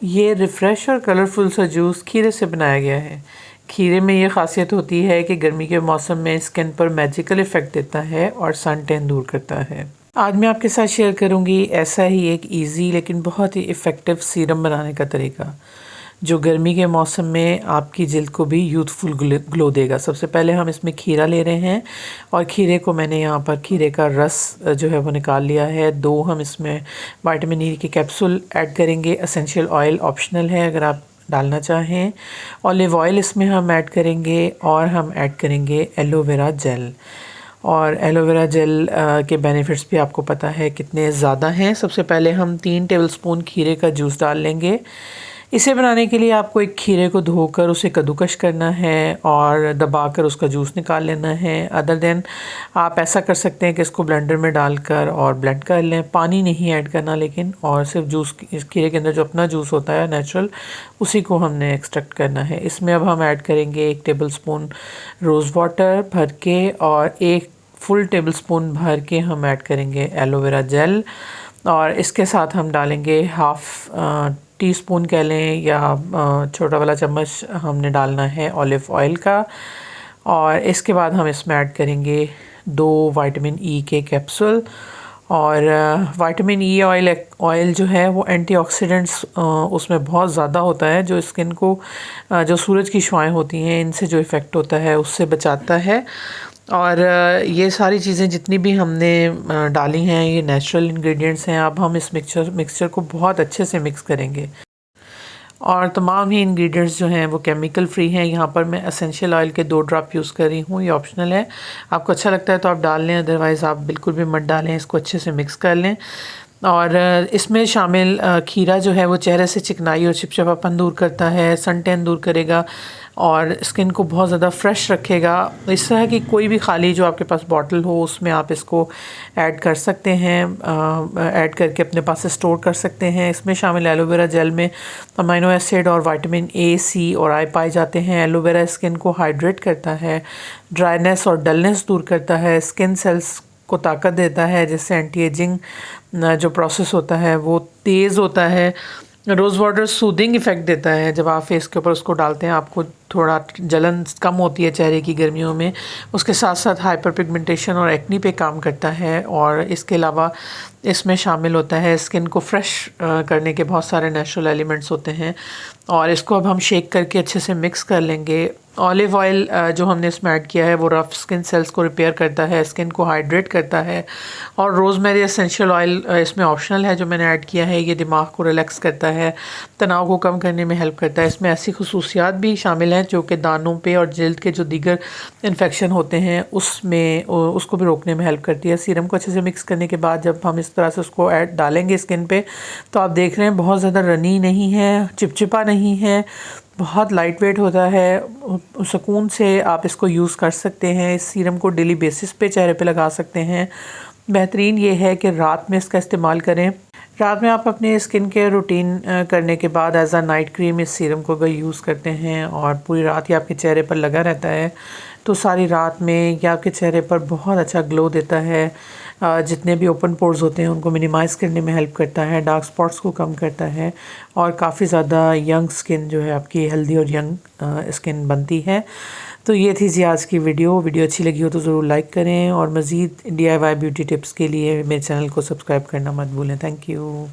ये रिफ़्रेश और कलरफुल सा जूस खीरे से बनाया गया है। खीरे में ये ख़ासियत होती है कि गर्मी के मौसम में स्किन पर मैजिकल इफ़ेक्ट देता है और सन टैन दूर करता है। आज मैं आपके साथ शेयर करूंगी ऐसा ही एक इजी लेकिन बहुत ही इफ़ेक्टिव सीरम बनाने का तरीका, जो गर्मी के मौसम में आपकी जिल्द को भी यूथफुल ग्लो देगा। सबसे पहले हम इसमें खीरा ले रहे हैं और खीरे को मैंने यहाँ पर खीरे का रस जो है वो निकाल लिया है। 2 हम इसमें विटामिन ई के कैप्सूल ऐड करेंगे। एसेंशियल ऑयल ऑप्शनल है अगर आप डालना चाहें। ऑलिव ऑयल इसमें हम ऐड करेंगे और हम ऐड करेंगे एलोवेरा जेल। और एलोवेरा जेल के बेनिफिट्स भी आपको पता है कितने ज़्यादा हैं। सबसे पहले हम 3 टेबलस्पून खीरे का जूस डाल लेंगे। इसे बनाने के लिए आपको एक खीरे को धोकर उसे कद्दूकश करना है और दबाकर उसका जूस निकाल लेना है। अदर देन आप ऐसा कर सकते हैं कि इसको ब्लेंडर में डालकर और ब्लेंड कर लें। पानी नहीं ऐड करना लेकिन, और सिर्फ जूस, इस खीरे के अंदर जो अपना जूस होता है नेचुरल, उसी को हमने एक्सट्रैक्ट करना है। इसमें अब हम ऐड करेंगे 1 टेबलस्पून रोज़ वाटर भर के और 1 फुल टेबलस्पून भर के हम ऐड करेंगे एलोवेरा जेल। और इसके साथ हम डालेंगे हाफ़ टीस्पून कह लें या छोटा वाला चम्मच हमने डालना है ऑलिव ऑयल का। और इसके बाद हम इसमें ऐड करेंगे 2 विटामिन ई के कैप्सूल। और विटामिन ई ऑयल जो है वो एंटीऑक्सीडेंट्स उसमें बहुत ज़्यादा होता है, जो स्किन को जो सूरज की शुआएं होती हैं इनसे जो इफ़ेक्ट होता है उससे बचाता है। और ये सारी चीज़ें जितनी भी हमने डाली हैं ये नेचुरल इंग्रेडिएंट्स हैं। अब हम इस मिक्सचर को बहुत अच्छे से मिक्स करेंगे और तमाम ही इंग्रेडिएंट्स जो हैं वो केमिकल फ्री हैं। यहाँ पर मैं एसेंशियल ऑयल के 2 ड्रॉप यूज़ कर रही हूँ, ये ऑप्शनल है। आपको अच्छा लगता है तो आप डाल लें, अदरवाइज़ आप बिल्कुल भी मत डालें। इसको अच्छे से मिक्स कर लें। और इसमें शामिल खीरा जो है वो चेहरे से चिकनाई और चिपचिपापन दूर करता है, सन टैन दूर करेगा और स्किन को बहुत ज़्यादा फ्रेश रखेगा। इस तरह की कोई भी खाली जो आपके पास बॉटल हो उसमें आप इसको ऐड कर सकते हैं, ऐड करके अपने पास स्टोर कर सकते हैं। इसमें शामिल एलोवेरा जेल में अमीनो एसिड और विटामिन ए, सी और आई पाए जाते हैं। एलोवेरा स्किन को हाइड्रेट करता है, ड्राइनेस और डलनेस दूर करता है, स्किन सेल्स को ताकत देता है, जिससे एंटी एजिंग जो प्रोसेस होता है वो तेज़ होता है। रोज़ वाटर सूदिंग इफ़ेक्ट देता है, जब आप फेस के ऊपर उसको डालते हैं आपको थोड़ा जलन कम होती है चेहरे की गर्मियों में। उसके साथ साथ हाइपर पिगमेंटेशन और एक्नी पे काम करता है। और इसके अलावा इसमें शामिल होता है स्किन को फ्रेश करने के बहुत सारे नेचुरल एलिमेंट्स होते हैं। और इसको अब हम शेक करके अच्छे से मिक्स कर लेंगे। ऑलिव ऑयल जो हमने इसमें ऐड किया है वो रफ स्किन सेल्स को रिपेयर करता है, स्किन को हाइड्रेट करता है। और रोज़मेरी एसेंशियल ऑयल इसमें ऑप्शनल है जो मैंने ऐड किया है, ये दिमाग को रिलैक्स करता है, तनाव को कम करने में हेल्प करता है। इसमें ऐसी खुसूसियात भी शामिल हैं जो कि दानों पे और जल्द के जो दीगर इन्फेक्शन होते हैं उसमें उसको भी रोकने में हेल्प करती है। सीरम को अच्छे से मिक्स करने के बाद जब हम इस तरह से उसको ऐड डालेंगे स्किन पे, तो आप देख रहे हैं बहुत ज़्यादा रनी नहीं है, चिपचिपा नहीं है, बहुत लाइट वेट होता है। सुकून से आप इसको यूज़ कर सकते हैं। इस सीरम को डेली बेसिस पे चेहरे पे लगा सकते हैं। बेहतरीन ये है कि रात में इसका इस्तेमाल करें। रात में आप अपने स्किन केयर रूटीन करने के बाद एज आ नाइट क्रीम इस सीरम को अगर यूज़ करते हैं और पूरी रात ही आपके चेहरे पर लगा रहता है तो सारी रात में या आपके चेहरे पर बहुत अच्छा ग्लो देता है। जितने भी ओपन पोर्स होते हैं उनको मिनिमाइज़ करने में हेल्प करता है, डार्क स्पॉट्स को कम करता है और काफ़ी ज़्यादा यंग स्किन जो है आपकी हेल्दी और यंग स्किन बनती है। तो ये थी जी आज की वीडियो अच्छी लगी हो तो ज़रूर लाइक करें और मज़ीद DIY ब्यूटी टिप्स के लिए मेरे चैनल को सब्सक्राइब करना मत भूलें। Thank you.